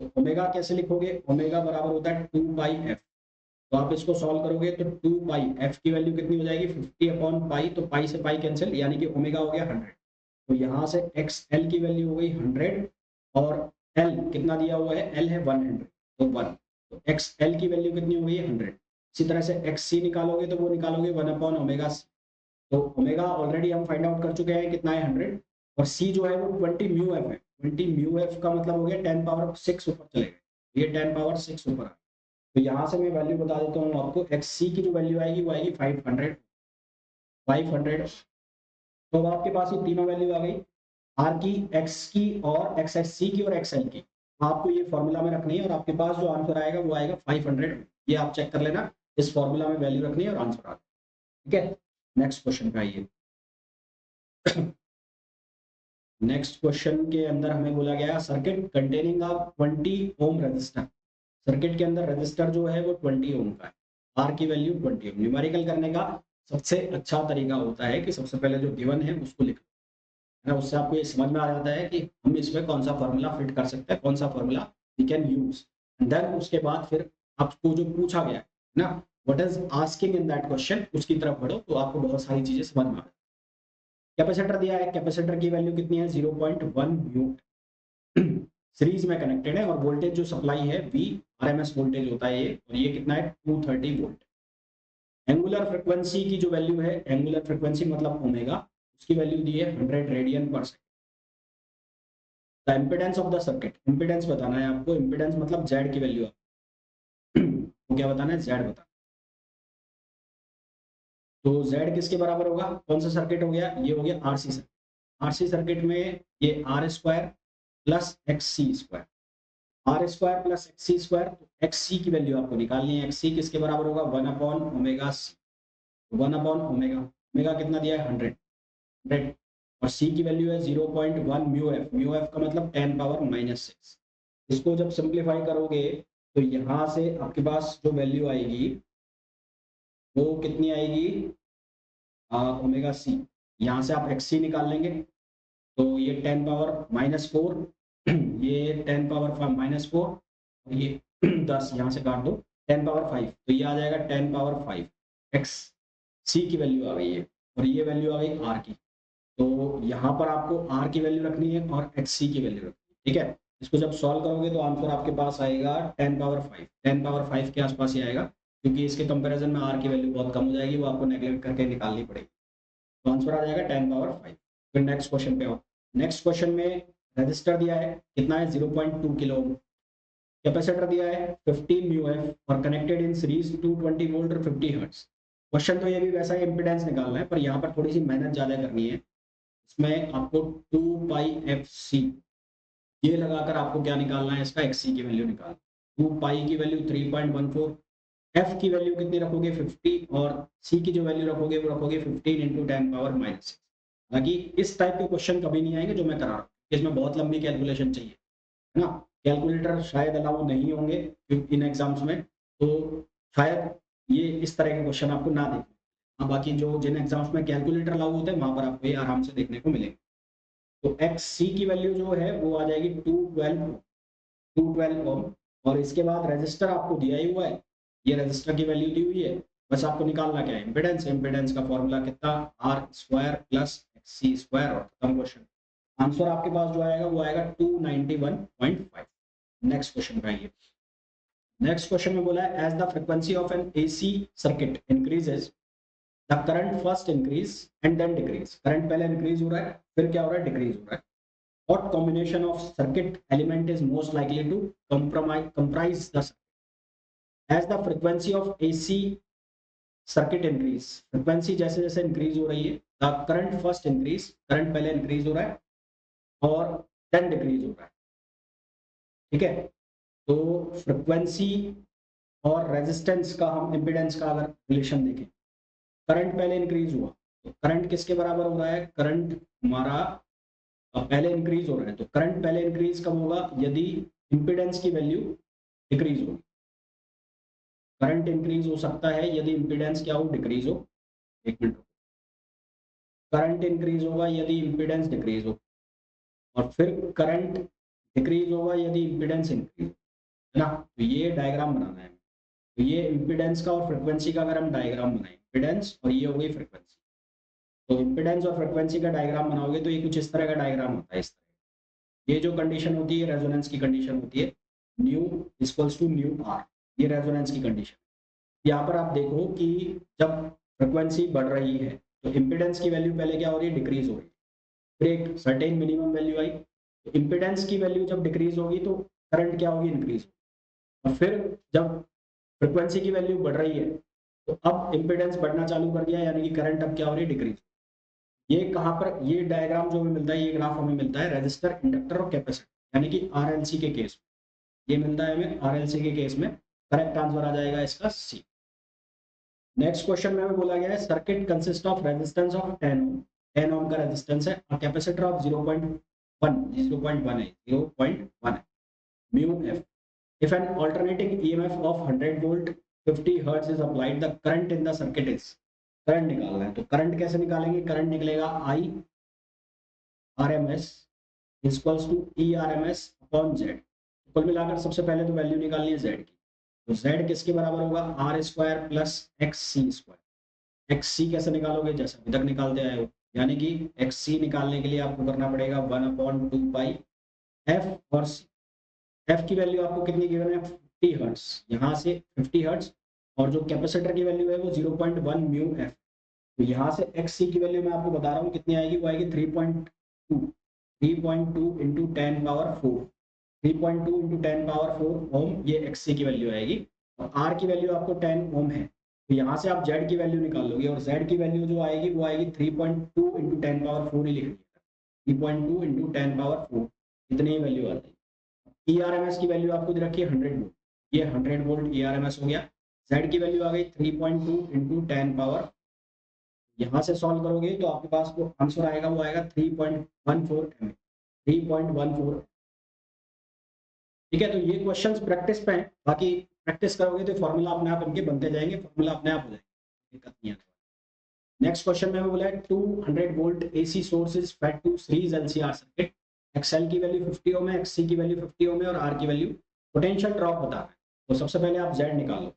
तो ओमेगा कैसे लिखोगे, ओमेगा बराबर होता है 2πf, तो आप इसको सॉल्व करोगे तो 2π, एफ की वैल्यू कितनी हो जाएगी 50/पाई, तो पाई से पाई कैंसिल, यानी कि ओमेगा हो गया 100। तो यहाँ से एक्स एल की वैल्यू हो गई 100, और एल कितना दिया हुआ है, एल है 100, तो 1, तो एक्स एल की वैल्यू कितनी हो गई है 100। इसी तरह से एक्स सी निकालोगे तो वो निकालोगे 1/ओमेगा सी, तो ओमेगा ऑलरेडी हम फाइंड आउट कर चुके हैं कितना है 100, और सी जो है वो 20 म्यू एफ है। 20 म्यू एफ का मतलब हो गया 10⁻6 ऊपर चलेगा, ये 10⁻6 ऊपर आ। तो यहाँ से मैं वैल्यू बता देता हूँ आपको, एक्स सी की जो वैल्यू आएगी वो आएगी 500। 500, तो अब आपके पास ये तीनों वैल्यू आ गई, आर की, एक्स की, और एक्स एस सी की और एक्स एल की। आपको ये फॉर्मूला में रखनी है, और आपके पास जो आंसर आएगा वो आएगा 500। ये आप चेक कर लेना, इस फॉर्मूला में वैल्यू रखनी है और आंसर आ, ठीक है। नेक्स्ट क्वेश्चन पे आइए। नेक्स्ट क्वेश्चन के अंदर हमें बोला गया circuit containing a 20 ohm resistor, circuit के अंदर रजिस्टर जो है वो 20 ओम का है, आर की वैल्यू 20 ओम। न्यूमेरिकल करने का सबसे अच्छा तरीका होता है कि सबसे पहले जो गिवन है उसको लिखो, है ना, उससे आपको ये समझ में आ जाता है कि हम इसमें कौन सा फॉर्मूला फिट कर सकते हैं, कौन सा formula we can use. Then उसके बाद फिर आपको जो पूछा गया है ना, what is asking in that question, उसकी तरफ बढ़ो तो आपको बहुत सारी चीजें समझ में आ। कैपेसिटर दिया है, कैपेसिटर की वैल्यू कितनी है 0.1 म्यू, सीरीज में कनेक्टेड है, और वोल्टेज जो सप्लाई है वी आरएमएस वोल्टेज होता है ये, और ये कितना है 230 वोल्ट। एंगुलर फ्रीक्वेंसी की जो वैल्यू है, एंगुलर फ्रीक्वेंसी मतलब ओमेगा, उसकी वैल्यू दी है 100 रेडियन पर second. The impedance of the circuit, impedance बताना है आपको, इम्पीडेंस मतलब जेड की वैल्यू तो क्या बताना है, जेड बताना। तो जेड किसके बराबर होगा, कौन सा सर्किट हो गया, ये हो गया आरसी सर्किट। आरसी सर्किट में ये R square plus X C square, R square plus X C square, तो एक्स सी की वैल्यू आपको निकालनी है। एक्स सी किसके बराबर होगा 1/ओमेगा सी, 1/ओमेगा, ओमेगा कितना दिया है 100, 100, और सी की वैल्यू है 0.1 म्यू एफ, म्यू एफ का मतलब 10⁻⁻6। इसको जब सिंप्लीफाई करोगे तो यहाँ से आपके पास जो वैल्यू आएगी वो कितनी आएगी, ओमेगा सी, यहाँ से आप एक्स सी निकाल लेंगे, तो ये 10⁻⁻4, ये 10⁻⁻4, और ये 10 यहाँ से काट दो, 10⁻5, तो ये आ जाएगा 10⁻5। एक्स सी की वैल्यू आ गई है, और ये वैल्यू आ गई आर की। तो यहाँ पर आपको आर की वैल्यू रखनी है और एक्स सी की वैल्यू रखनी है, ठीक है। इसको जब सॉल्व करोगे तो आंसर आपके पास आएगा 10⁻5, 10⁻5 के आसपास ही आएगा, क्योंकि इसके कंपैरिजन में आर की वैल्यू बहुत कम हो जाएगी, वो आपको नेगलेक्ट करके निकालनी पड़ेगी। तो आंसर आ जाएगा 10⁻5। फिर नेक्स्ट क्वेश्चन पे आओ। नेक्स्ट क्वेश्चन में रजिस्टर दिया है कितना है 0.2 किलो, कैपेसिटर दिया है 15 म्यू एफ और कनेक्टेड इन सीरीज 220 वोल्ट और 50 हर्ट्ज। क्वेश्चन तो ये भी वैसा ही इम्पीडेंस निकालना है, पर यहाँ पर थोड़ी सी मेहनत ज्यादा करनी है। इसमें आपको 2πfc ये लगाकर आपको क्या निकालना है, इसका xc की वैल्यू निकाल। 2 पाई की वैल्यू 3.14, एफ की वैल्यू कितनी रखोगे 50 और सी की जो वैल्यू रखोगे वो रखोगे 15 इंटू 10⁻⁻6। हालांकि इस टाइप के क्वेश्चन कभी नहीं आएंगे जो मैं करा रहा हूँ, इसमें बहुत लंबी कैलकुलेशन चाहिए, है ना। कैलकुलेटर शायद अलाउ नहीं होंगे इन एग्जाम्स में, तो शायद ये इस तरह के क्वेश्चन आपको ना देखें। हाँ, बाकी जो जिन एग्जाम्स में कैलकुलेटर लागू होते हैं वहां पर आपको ये आराम से देखने को मिलेगा। तो एक्स सी की वैल्यू जो है वो आ जाएगी 212 ओम, और इसके बाद रजिस्टर आपको दिया ही हुआ है, ये रजिस्टर की वैल्यू दी हुई है। बस आपको निकालना क्या है, इम्पीडेंस। इम्पीडेंस का फॉर्मूला कितना, R square plus X C square, और खत्म क्वेश्चन। आंसर आपके पास जो आएगा वो आएगा 291.5। नेक्स्ट क्वेश्चन का ये नेक्स्ट क्वेश्चन में बोला है, as the frequency of an AC circuit increases the current first increase and then decrease. Current पहले इंक्रीज हो रहा है, फिर क्या हो रहा है, डिक्रीज हो रहा है। What combination of circuit element is most likely to comprise the circuit? As the frequency of AC circuit increase, frequency जैसे जैसे increase हो रही है, the current first increase, current पहले increase हो रहा है और then decrease हो रहा है, ठीक है। तो frequency और resistance का हम impedance का अगर रिलेशन देखें, करंट पहले इंक्रीज हुआ तो करंट किसके बराबर हो रहा है, करंट हमारा पहले इंक्रीज हो रहा है, तो करंट पहले इंक्रीज कब होगा, यदि इंपीडेंस की वैल्यू डिक्रीज होगी। करंट इंक्रीज हो सकता है यदि इंपीडेंस क्या हो, डिक्रीज हो। एक मिनट, करंट इंक्रीज होगा यदि इंपीडेंस डिक्रीज हो, और फिर करंट डिक्रीज होगा यदि इंपीडेंस इंक्रीज हो, है ना। तो ये डायग्राम बनाना है। तो ये इंपीडेंस का और फ्रिक्वेंसी का अगर हम डायग्राम बनाएं, इंपीडेंस और ये हो गई फ्रिक्वेंसी, तो इंपीडेंस और फ्रिक्वेंसी का डायग्राम बनाओगे तो ये कुछ इस तरह का डायग्राम होता है। इस तरह ये जो कंडीशन होती है रेजोनेंस की कंडीशन होती है, nu equals to nu R, ये रेजोनेंस की कंडीशन। यहाँ पर आप देखो कि जब फ्रिक्वेंसी बढ़ रही है तो इम्पीडेंस की वैल्यू पहले क्या हो रही है, डिक्रीज हो रही है, फिर एक सर्टेन मिनिमम वैल्यू आई, तो इम्पीडेंस की वैल्यू जब डिक्रीज होगी तो करंट क्या होगी, इंक्रीज। और फिर जब फ्रिक्वेंसी की वैल्यू बढ़ रही है तो अब इम्पीडेंस बढ़ना चालू कर दिया, यानी कि करंट अब क्या हो रही है, डिक्रीज। ये कहाँ पर, ये डायग्राम जो हमें मिलता है, ये ग्राफ हमें मिलता है रजिस्टर, इंडक्टर और कैपेसिटर, यानी कि आरएलसी के केस में। ये मिलता है हमें आरएलसी के केस में। करेक्ट आंसर आ जाएगा इसका सी। नेक्स्ट क्वेश्चन में हमें बोला गया है, circuit consist of resistance of 10 ओम, 10 ओम का रेजिस्टेंस है, और कैपेसिटर ऑफ 0.1 है, 0.1 है, mu F. If an alternating EMF of 100 volt 50 hertz is applied, the current in the circuit is. Current निकालना है, तो करंट कैसे निकालेंगे, करंट निकलेगा I R M S equals to E R M S upon Z. कुल मिलाकर सबसे पहले तो वैल्यू निकालनी है जेड की, तो जेड किसके बराबर होगा, R square plus X C square. X C कैसे निकालोगे, जैसे अभी तक निकालते आए हो, यानी कि एक्स सी निकालने के लिए आपको करना पड़ेगा 1/2 पाई एफ और सी। एफ की वैल्यू आपको कितनी गिवन है, 50 हर्ट्ज, यहाँ से 50 हर्ट्ज, और जो कैपेसिटर की वैल्यू है वो 0.1 म्यू एफ। तो यहाँ से एक्स सी की वैल्यू मैं आपको बता रहा हूँ कितनी आएगी, वो आएगी 3.2 इंटू 10⁻4, 3.2 इंटू 10⁻4 ओम, ये एक्स सी की वैल्यू आएगी। और आर की वैल्यू आपको 10 ओम है, तो यहाँ से आप जेड की वैल्यू निकाल लोगे, और जेड की वैल्यू जो आएगी वो आएगी 3.2 इंटू 10⁻4 ही लिख लिया, 3.2 इंटू 10⁻4, इतनी ही वैल्यू आ जाएगी। ई आर एम एस की वैल्यू आपको दे रखी है 100 वोल्ट, ये 100 volt E R M S हो गया। जेड की वैल्यू आ गई 3.2 इंटू 10⁻, यहाँ से सॉल्व करोगे तो आपके पास जो आंसर आएगा वो आएगा 3.14 एम, 3.14। ठीक है, तो ये क्वेश्चंस प्रैक्टिस पे हैं, बाकी प्रैक्टिस करोगे तो फॉर्मूला अपने आप इनके बनते जाएंगे, फॉर्मूला अपने आप हो जाएंगे, दिक्कत नहीं है। नेक्स्ट क्वेश्चन में बोला है 200 volt AC source is fed to series LCR circuit, XL की वैल्यू 50 ओम है, एक्ससी की वैल्यू 50 ओम है, और आर की वैल्यू, पोटेंशियल ड्रॉप बताना है। तो सबसे पहले आप जेड निकालो।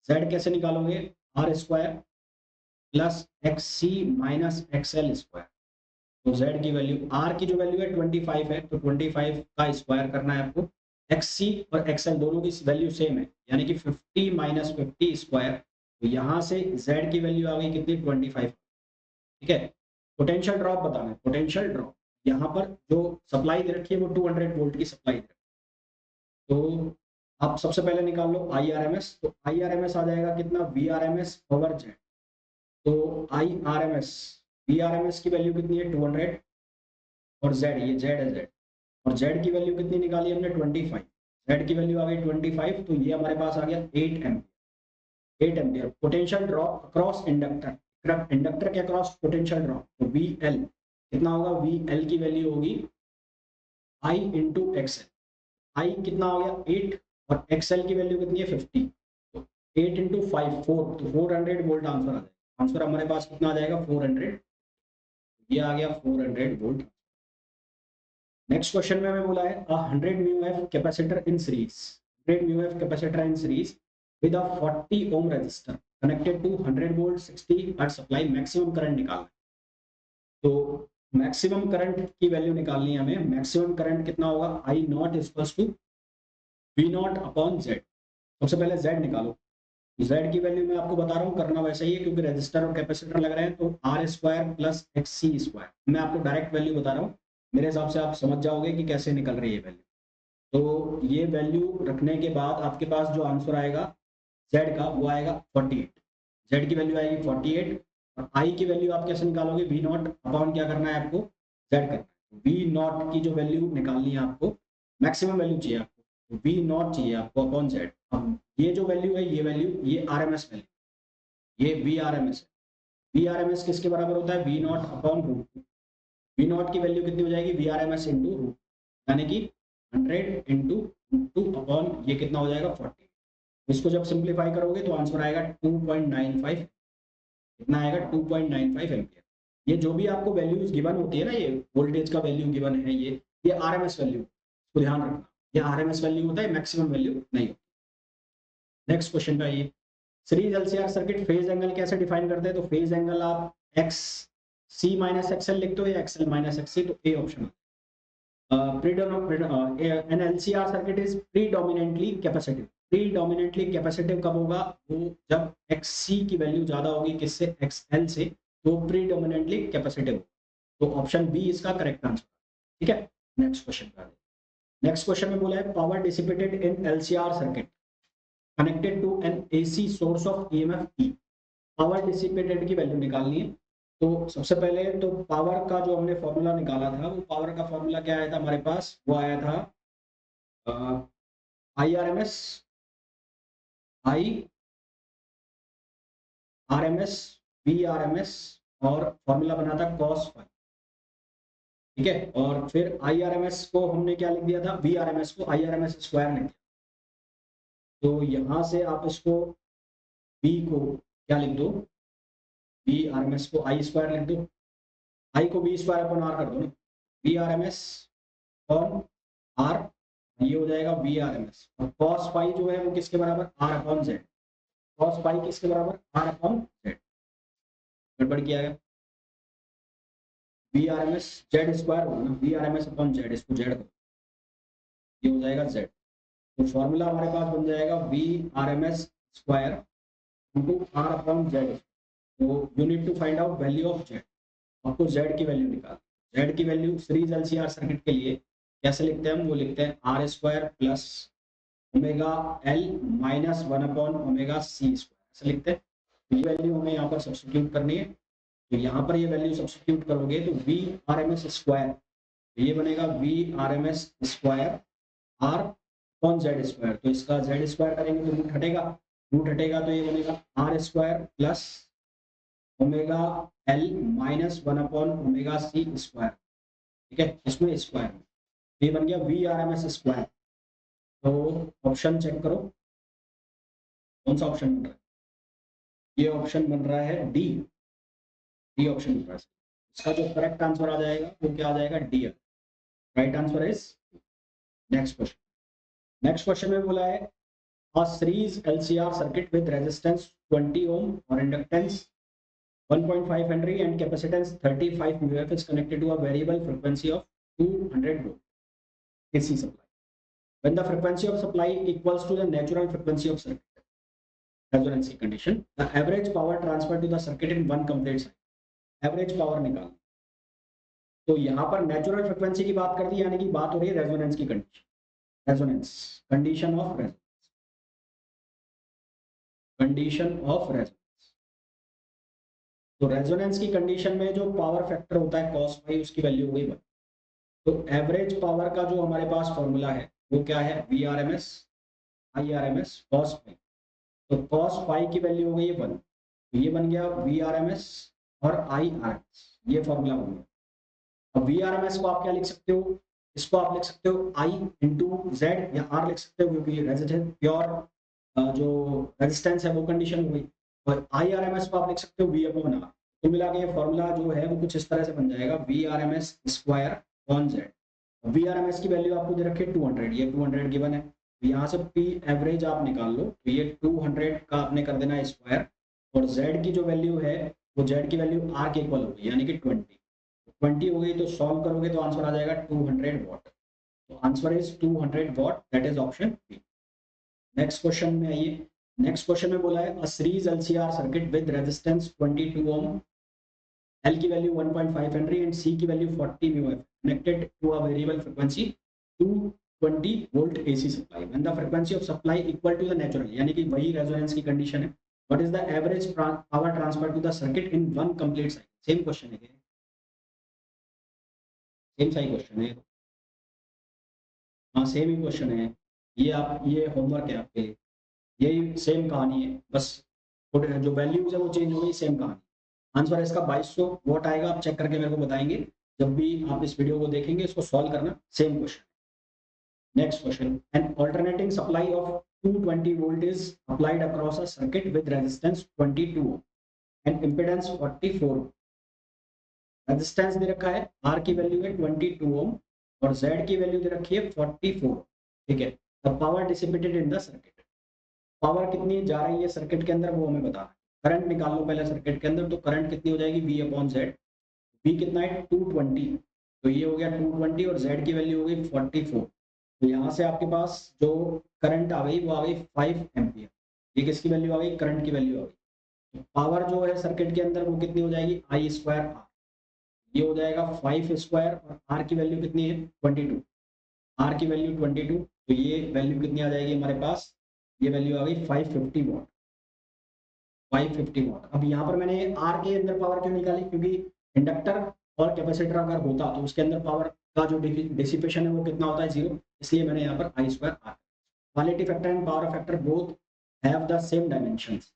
जेड कैसे निकालोगे, R square plus X C minus XL square. तो जेड की वैल्यू, आर की जो वैल्यू है 25 है, तो 25 का स्क्वायर करना है आपको। एक्स सी और एक्सएल दोनों की वैल्यू सेम है, यानी कि 50 माइनस 50 स्क्वायर। तो यहाँ से जेड की वैल्यू आ गई कितनी, 25। ठीक है, पोटेंशियल ड्रॉप बताना है, पोटेंशियल ड्रॉप। यहाँ पर जो सप्लाई दे रखी है वो 200 वोल्ट की सप्लाई दे रखी है। तो आप सबसे पहले निकाल लो आई आर एम एस, तो आई आर एम एस आ जाएगा कितना, V R M S over Z. तो I R M S V R M S की वैल्यू कितनी है 200 और जेड, ये जेड है जेड, और जेड की वैल्यू कितनी निकाली हमने 25, जेड की वैल्यू आ गई 25, तो ये हमारे पास आ गया 8 ampere potential drop across inductor, inductor के अक्रॉस पोटेंशियल ड्रॉप, तो वी एल कितना होगा, वी एल की वैल्यू होगी आई इंटू एक्सएल, आई कितना हो गया 8 और एक्सएल की वैल्यू कितनी है 50, तो 8 इंटू 5 4, तो 400 वोल्ट आंसर आ जाएगा, आंसर हमारे पास कितना आ जाएगा 400, ये आ गया 400 वोल्ट। नेक्स्ट क्वेश्चन में हमें बोला है 100 mu F capacitor in series, 100 mu F capacitor in series with a 40 ohm resistor connected to 100 volt 60 hertz supply, maximum current निकालना है। तो मैक्सिमम करंट की वैल्यू निकालनी है हमें, मैक्सिमम करंट कितना होगा, I not equals to V not upon Z. सबसे पहले जेड निकालो, जेड की वैल्यू मैं आपको बता रहा हूँ, करना वैसा ही है क्योंकि रेजिस्टर और कैपेसिटर लग रहे हैं, तो R square plus X C square, मैं आपको डायरेक्ट वैल्यू बता रहा हूँ, मेरे हिसाब से आप समझ जाओगे कि कैसे निकल रही है वैल्यू। तो ये वैल्यू रखने के बाद आपके पास जो आंसर आएगा जेड का वो आएगा 48, जेड की वैल्यू आएगी 48, और आई की वैल्यू आप कैसे निकालोगे, वी नॉट अपॉन क्या करना है आपको, जेड करना है, वी नॉट की जो वैल्यू निकालनी है आपको, मैक्सिमम वैल्यू चाहिए आपको, वी नॉट चाहिए आपको अपॉन जेड। अब ये जो वैल्यू है, ये वैल्यू, ये आर एम एस वैल्यू, ये वी आर एम एस है, वी आर एम एस किसके बराबर होता है, V not upon root, V naught की वैल्यू कितनी हो जाएगी, V R M S into root, यानी कि 100 इंटू टू अपॉन ये कितना हो जाएगा 40, इसको जब सिंप्लीफाई करोगे तो आंसर आएगा 2.95, कितना आएगा 2.95 एम्पियर। ये जो भी आपको वैल्यूज गिवन होती है ना, ये वोल्टेज का वैल्यू गिवन है, ये आरएमएस वैल्यू, तो ध्यान रखना ये आरएमएस वैल्यू होता है, मैक्सिमम वैल्यू नहीं होती। नेक्स्ट क्वेश्चन का ये series LCR circuit phase angle कैसे डिफाइन करते हैं, तो फेज एंगल आप एक्स सी माइनस एक्सएल लिखते हो या एक्सएल माइनस एक्स सी, तो A option. an LCR circuit is predominantly capacitive, predominantly capacitive कब होगा, वो जब XC की वैल्यू ज्यादा होगी किससे, XL से, तो predominantly capacitive, तो ऑप्शन बी इसका करेक्ट आंसर। ठीक है, नेक्स्ट क्वेश्चन का, नेक्स्ट क्वेश्चन में बोला है power dissipated in LCR circuit connected to an AC source of EMF E, power dissipated की वैल्यू निकालनी है। तो सबसे पहले तो पावर का जो हमने फॉर्मूला निकाला था, वो पावर का फॉर्मूला क्या आया था हमारे पास, वो आया था I R M S, I R M S, V R M S, और फॉर्मूला बना था कॉस फाई। ठीक है, और फिर आई आर एम एस को हमने क्या लिख दिया था, वी आर एम एस को I R M S square लिख दिया, तो यहां से आप इसको वी को क्या लिख दो, वी आर एम एस को आई स्क्वायर लिख दो, आई को वी स्क्वायर अपॉन आर कर दो ना, V R M S upon R, ये हो जाएगा वी आर एम एस, और कॉस फाई जो है वो किसके बराबर, R upon Z, cos phi किसके बराबर, आर अपॉन जेड, गड़बड़ किया गया, V R M S Z square होगा ना, V R M S upon Z, इसको जेड करो, ये हो जाएगा जेड, तो फॉर्मूला हमारे पास बन जाएगा V R M S square into R upon Z, तो you need to find out value of Z, आपको जेड की वैल्यू निकाल, जेड की वैल्यू सीरीज एलसीआर सर्किट के लिए कैसे लिखते हैं हम, वो लिखते हैं R square plus omega L minus 1 upon omega C square, ऐसे लिखते हैं। तो ये वैल्यू हमें यहाँ पर सब्स्टिट्यूट करनी है, तो यहाँ पर ये वैल्यू सब्स्टिट्यूट करोगे तो V R M S square, ये बनेगा V R M S square R upon Z square, तो इसका जेड स्क्वायर करेंगे तो रूट हटेगा तो ये बनेगा R square plus omega L minus 1 upon omega C square. ठीक है, इसमें स्क्वायर, ये बन गया V R M S square. तो ऑप्शन चेक करो, कौन सा ऑप्शन बन रहा है, ये ऑप्शन बन रहा है डी, डी ऑप्शन बन रहा है, इसका जो करेक्ट आंसर आ जाएगा वो क्या आ जाएगा, D, right answer is. Next question, next question में बोला है a series LCR circuit with resistance 20 ohm or inductance 1.5 Henry and capacitance 35 mF is connected to a variable frequency of 200 volt AC supply. When the frequency of supply equals to the natural frequency of circuit, resonancy condition, the average power transferred to the circuit in one complete cycle. Average power निकाल, तो यहाँ पर नेचुरल फ्रिक्वेंसी की बात कर दी, यानी कि बात हो रही है रेजोनेंस की condition, resonance condition of resonance, condition of resonance. तो रेजोनेंस की कंडीशन में जो पावर फैक्टर होता है cos फाई, उसकी वैल्यू हो गई 1। तो एवरेज पावर का जो हमारे पास फॉर्मूला है वो क्या है, VRMS IRMS cos फाई। तो cos फाई की वैल्यू हो गई है 1, तो ये बन गया VRMS और IRMS, ये फॉर्मूला बन गया। अब VRMS को आप क्या लिख सकते हो, इसको आप लिख सकते हो I इंटू जेड या R लिख सकते हो, क्योंकि रेजिस्टेंस प्योर जो रेजिस्टेंस है वो कंडीशन हो गई। और IRMS को आप लिख सकते हो V अपॉन R। तो मिला के ये फॉर्मूला जो है वो कुछ इस तरह से बन जाएगा, VRMS square upon Z. VRMS की वैल्यू आपको दे रखी है 200, ये 200 गिवन है। तो यहाँ से P एवरेज आप निकाल लो, तो ये 200 का आपने कर देना स्क्वायर, और Z की जो वैल्यू है वो Z की वैल्यू R के इक्वल होगी, यानी कि 20 हो गई। तो सॉल्व करोगे तो आंसर आ जाएगा 200 वॉट। तो answer is 200 watt, that is option B. Next question में आइए। नेक्स्ट क्वेश्चन में बोला है a series LCR circuit with resistance 22 ohm, L की वैल्यू 1.5 हेनरी एंड C की value 40 mu F, connected to a variable frequency 220 volt AC supply when the frequency of supply equal to the natural, यानी कि वही रेजोनेंस की कंडीशन है। What is the average power transfer to the circuit in one complete cycle. Same question है, सेम सही क्वेश्चन है। हाँ सेम ही क्वेश्चन है ये, आप ये होमवर्क है आपके लिए, यही सेम कहानी है, बस जो वैल्यूज है वो चेंज हो गई, सेम कहानी। आंसर है इसका 2200 वॉट आएगा। आप चेक करके मेरे को बताएंगे जब भी आप इस वीडियो को देखेंगे, इसको सॉल्व करना, same question. Next question, an alternating supply of 220 volt is applied across a circuit with resistance 22 and impedance 44। Resistance दे रखा है, आर की वैल्यू है 22 ओम और जेड की वैल्यू दे रखी है 44। ठीक है, the power dissipated in the circuit, power कितनी जा रही है सर्किट के अंदर वो हमें बताना है। करंट निकाल लो पहले सर्किट के अंदर, तो करंट कितनी हो जाएगी, V अपॉन जेड। V कितना है 220, तो ये हो गया 220 और जेड की वैल्यू हो गई 44। तो यहाँ से आपके पास जो करंट आ गई वो आ गई 5 एम्पियर। ये किसकी वैल्यू आ गई, करंट की वैल्यू आ गई। पावर जो है सर्किट के अंदर वो कितनी हो जाएगी, I स्क्वायर R। ये हो जाएगा 5 स्क्वायर और R की वैल्यू कितनी है 22, R की वैल्यू 22, तो ये वैल्यू कितनी आ जाएगी हमारे पास, ये वैल्यू आ गई 550 वॉट। 550 वॉट। अब यहाँ पर मैंने R के अंदर पावर क्यों निकाली, क्योंकि इंडक्टर और कैपेसिटर अगर होता तो उसके अंदर पावर का जो डिसिपेशन है वो कितना होता है, 0, इसलिए मैंने यहाँ पर I square R। Quality factor and power factor both have the same dimensions.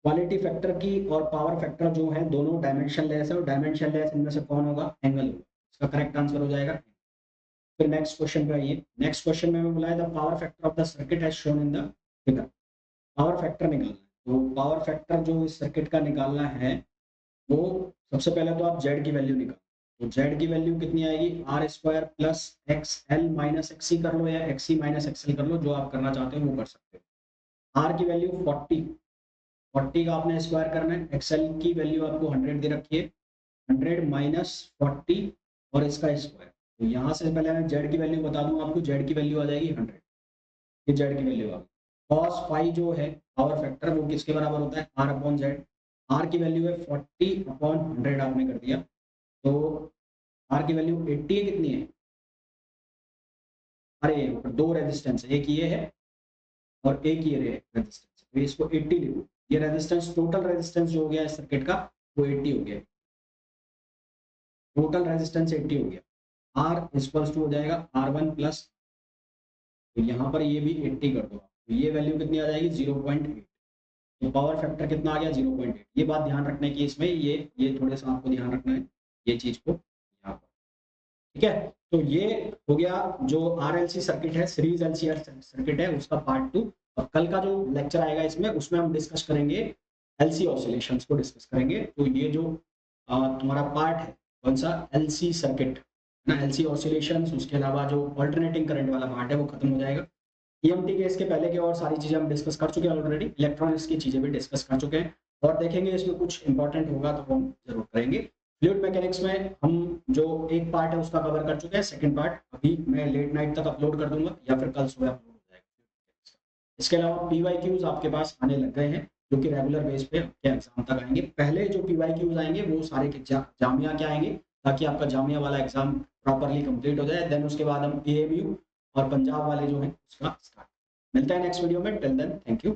Quality factor की और पावर फैक्टर जो है दोनों डायमेंशन लेस है, और डायमेंशन लेस इनमें से कौन होगा, एंगल होगा। इसका करेक्ट आंसर हो जाएगा। फिर नेक्स्ट क्वेश्चन पे आइए। नेक्स्ट क्वेश्चन में बोला है the power factor of the circuit as shown in the figure. Power factor निकालना है, तो पावर फैक्टर जो इस सर्किट का निकालना है वो सबसे पहले तो आप जेड की वैल्यू निकालो। तो जेड की वैल्यू कितनी आएगी, R square plus X L minus XC कर लो या एक्सी माइनस एक्सएल कर लो, जो आप करना चाहते हो वो कर सकते हो। आर की वैल्यू 40 का आपने स्क्वायर करना है। एक्सएल की वैल्यू आपको 100 दे रखी है, 100 माइनस 40 और इसका स्क्वायर। तो यहाँ से पहले मैं जेड की वैल्यू बता दूं आपको, जेड की वैल्यू आ जाएगी 100, ये जेड की वैल्यू आ गई। कॉस फाई जो है पावर फैक्टर वो किसके बराबर होता है, आर अपॉन जेड। आर की वैल्यू है 40 अपॉन 100 आपने कर दिया, तो आर की वैल्यू 80 है, कितनी है, अरे दो रेजिस्टेंस है, एक ये है और एक ये रेजिस्टेंस, तो इसको 80 लिखो। ये रेजिस्टेंस, टोटल रेजिस्टेंस जो हो गया इस सर्किट का वो 80 हो गया, टोटल रेजिस्टेंस 80 हो गया। आर इक्वल्स टू हो जाएगा R1 प्लस, तो यहाँ पर ये भी 80 कर दो, तो ये वैल्यू कितनी आ जाएगी 0.8। तो पावर फैक्टर कितना आ गया 0.8। ये बात ध्यान रखने की इसमें, ये थोड़े सा आपको ध्यान रखना है ये चीज को यहाँ पर। ठीक है, तो ये हो गया जो RLC सर्किट है, सीरीज LCR सर्किट है, उसका पार्ट 2। और कल का जो लेक्चर आएगा इसमें, उसमें हम डिस्कस करेंगे LC ऑसिलेशंस को डिस्कस करेंगे। तो ये जो तुम्हारा पार्ट है कौन सा, LC सर्किट ना, LC ऑसिलेशंस, उसके अलावा जो ऑल्टरनेटिंग करंट वाला पार्ट है वो खत्म हो जाएगा। EMT के इसके पहले के और सारी चीजें हम डिस्कस कर चुके हैं ऑलरेडी, इलेक्ट्रॉनिक्स की चीजें भी डिस्कस कर चुके हैं, और देखेंगे इसमें कुछ इंपॉर्टेंट होगा तो हम जरूर करेंगे। फ्लूइड मैकेनिक्स में हम जो एक पार्ट है उसका कवर कर चुके हैं, सेकंड पार्ट अभी मैं लेट नाइट तक अपलोड कर दूंगा या फिर कल सुबह अपलोड हो जाएगा। इसके अलावा PYQs आपके पास आने लग गए हैं, जो कि रेगुलर बेस पे आपके एग्जाम तक आएंगे। पहले जो PYQs आएंगे वो सारे के जामिया के आएंगे, ताकि आपका जामिया वाला एग्जाम प्रॉपरली कंप्लीट हो जाए। देन उसके बाद हम AMU और पंजाब वाले जो है उसका स्टार्ट। मिलता है नेक्स्ट वीडियो में, टिल देन थैंक यू।